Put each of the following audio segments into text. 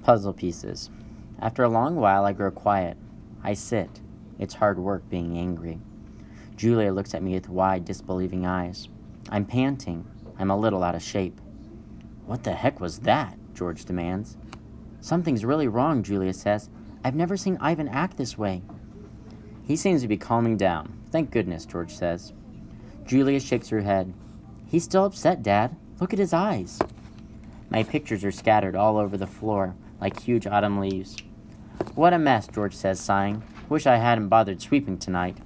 Puzzle pieces. After a long while, I grow quiet. I sit. It's hard work being angry. Julia looks at me with wide, disbelieving eyes. I'm panting. I'm a little out of shape. What the heck was that? George demands. Something's really wrong, Julia says. I've never seen Ivan act this way. He seems to be calming down. Thank goodness, George says. Julia shakes her head. He's still upset, Dad. Look at his eyes. My pictures are scattered all over the floor, like huge autumn leaves. What a mess, George says, sighing. Wish I hadn't bothered sweeping tonight.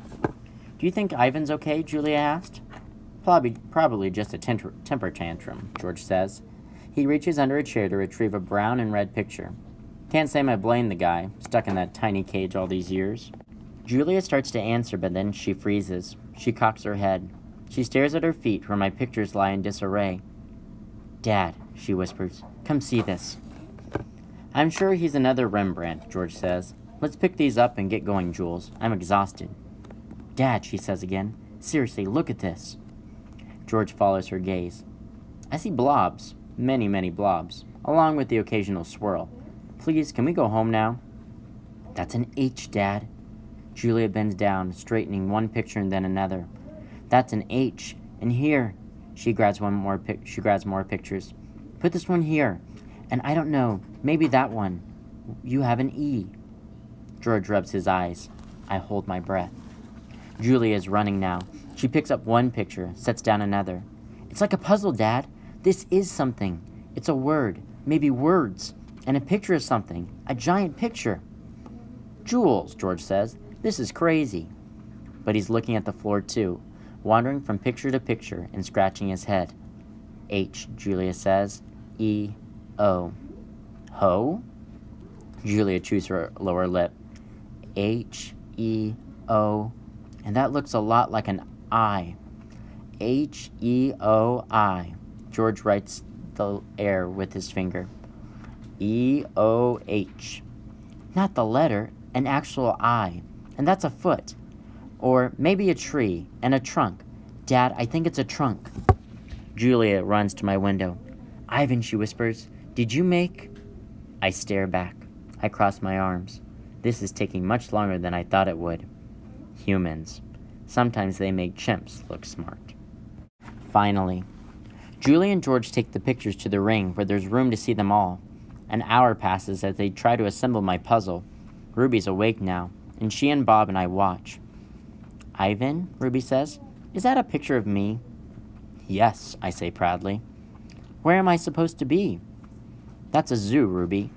Do you think Ivan's okay? Julia asked. Probably just a temper tantrum, George says. He reaches under a chair to retrieve a brown and red picture. Can't say I blame the guy, stuck in that tiny cage all these years. Julia starts to answer, but then she freezes. She cocks her head. She stares at her feet, where my pictures lie in disarray. Dad, she whispers, come see this. I'm sure he's another Rembrandt, George says. Let's pick these up and get going, Jules. I'm exhausted. Dad, she says again. Seriously, look at this. George follows her gaze. I see blobs, many, many blobs, along with the occasional swirl. Please, can we go home now? That's an H, Dad. Julia bends down, straightening one picture and then another. That's an H. And here. She grabs more pictures. Put this one here. And I don't know, maybe that one. You have an E. George rubs his eyes. I hold my breath. Julia is running now. She picks up one picture, sets down another. It's like a puzzle, Dad. This is something. It's a word, maybe words, and a picture of something. A giant picture. Jules, George says, this is crazy. But he's looking at the floor too, wandering from picture to picture and scratching his head. H, Julia says. E, O. Ho? Julia chews her lower lip. H, E, O. And that looks a lot like an I. H, E, O, I. George writes the air with his finger. E, O, H. Not the letter, an actual I. And that's a foot. Or maybe a tree and a trunk. Dad, I think it's a trunk. Julia runs to my window. Ivan, she whispers, did you make... I stare back. I cross my arms. This is taking much longer than I thought it would. Humans. Sometimes they make chimps look smart. Finally, Julie and George take the pictures to the ring where there's room to see them all. An hour passes as they try to assemble my puzzle. Ruby's awake now, and she and Bob and I watch. Ivan, Ruby says, is that a picture of me? Yes, I say proudly. Where am I supposed to be? That's a zoo, Ruby.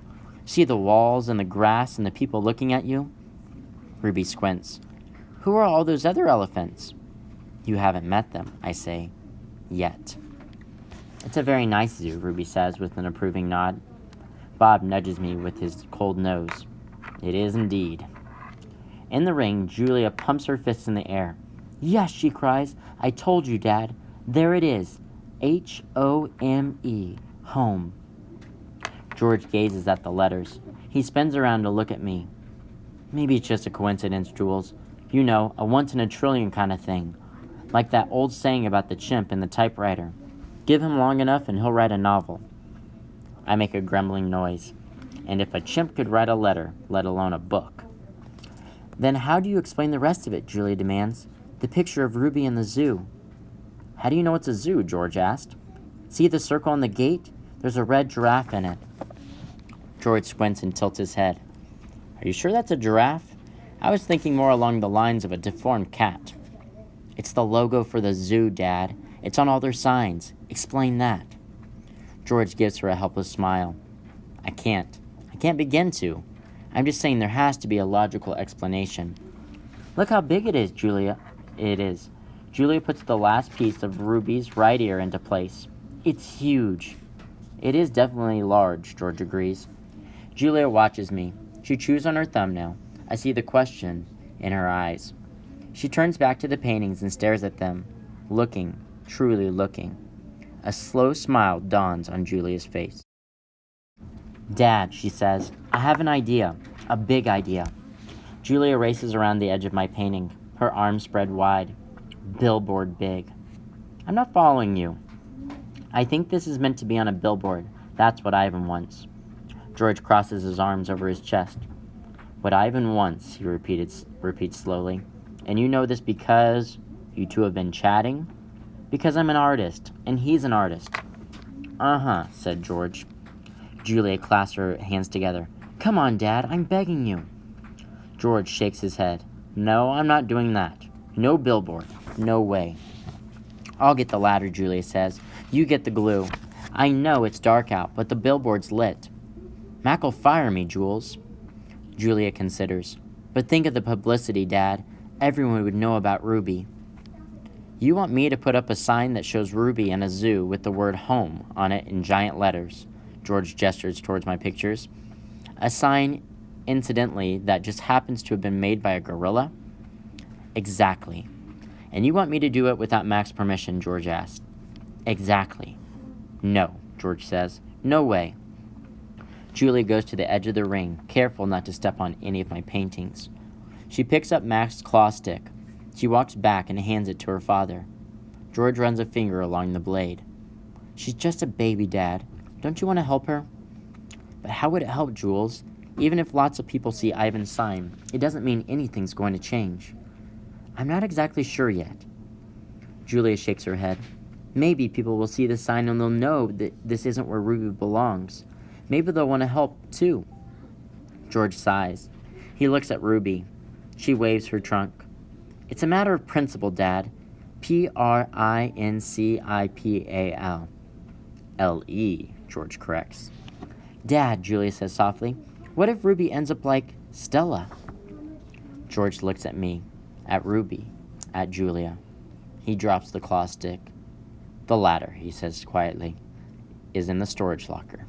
See the walls and the grass and the people looking at you? Ruby squints. Who are all those other elephants? You haven't met them, I say. Yet. It's a very nice zoo, Ruby says with an approving nod. Bob nudges me with his cold nose. It is indeed. In the ring, Julia pumps her fists in the air. Yes, she cries. I told you, Dad. There it is. H-O-M-E. Home. George gazes at the letters. He spins around to look at me. Maybe it's just a coincidence, Jules. You know, a once-in-a-trillion kind of thing. Like that old saying about the chimp and the typewriter. Give him long enough and he'll write a novel. I make a grumbling noise. And if a chimp could write a letter, let alone a book. Then how do you explain the rest of it, Julia demands. The picture of Ruby in the zoo. How do you know it's a zoo, George asked. See the circle on the gate? There's a red giraffe in it. George squints and tilts his head. Are you sure that's a giraffe? I was thinking more along the lines of a deformed cat. It's the logo for the zoo, Dad. It's on all their signs. Explain that. George gives her a helpless smile. I can't begin to. I'm just saying there has to be a logical explanation. Look how big it is, Julia. It is. Julia puts the last piece of Ruby's right ear into place. It's huge. It is definitely large, George agrees. Julia watches me. She chews on her thumbnail. I see the question in her eyes. She turns back to the paintings and stares at them, looking, truly looking. A slow smile dawns on Julia's face. Dad, she says, I have an idea, a big idea. Julia races around the edge of my painting, her arms spread wide, billboard big. I'm not following you. I think this is meant to be on a billboard. That's what Ivan wants. George crosses his arms over his chest. What Ivan wants, he repeats slowly. And you know this because you two have been chatting? Because I'm an artist, and he's an artist. Uh-huh, said George. Julia clasped her hands together. Come on, Dad, I'm begging you. George shakes his head. No, I'm not doing that. No billboard. No way. I'll get the ladder, Julia says. You get the glue. I know it's dark out, but the billboard's lit. Mac'll fire me, Jules. Julia considers. But think of the publicity, Dad. Everyone would know about Ruby. You want me to put up a sign that shows Ruby in a zoo with the word home on it in giant letters. George gestures towards my pictures. A sign, incidentally, that just happens to have been made by a gorilla? Exactly. And you want me to do it without Mac's permission, George asked. Exactly. No, George says. No way. Julia goes to the edge of the ring, careful not to step on any of my paintings. She picks up Mac's claw stick. She walks back and hands it to her father. George runs a finger along the blade. She's just a baby, Dad. Don't you want to help her? But how would it help, Jules? Even if lots of people see Ivan's sign, it doesn't mean anything's going to change. I'm not exactly sure yet. Julia shakes her head. Maybe people will see the sign and they'll know that this isn't where Ruby belongs. Maybe they'll want to help, too. George sighs. He looks at Ruby. She waves her trunk. It's a matter of principle, Dad. Principal. L-E, George corrects. Dad, Julia says softly, what if Ruby ends up like Stella? George looks at me, at Ruby, at Julia. He drops the claw stick. The ladder, he says quietly, is in the storage locker.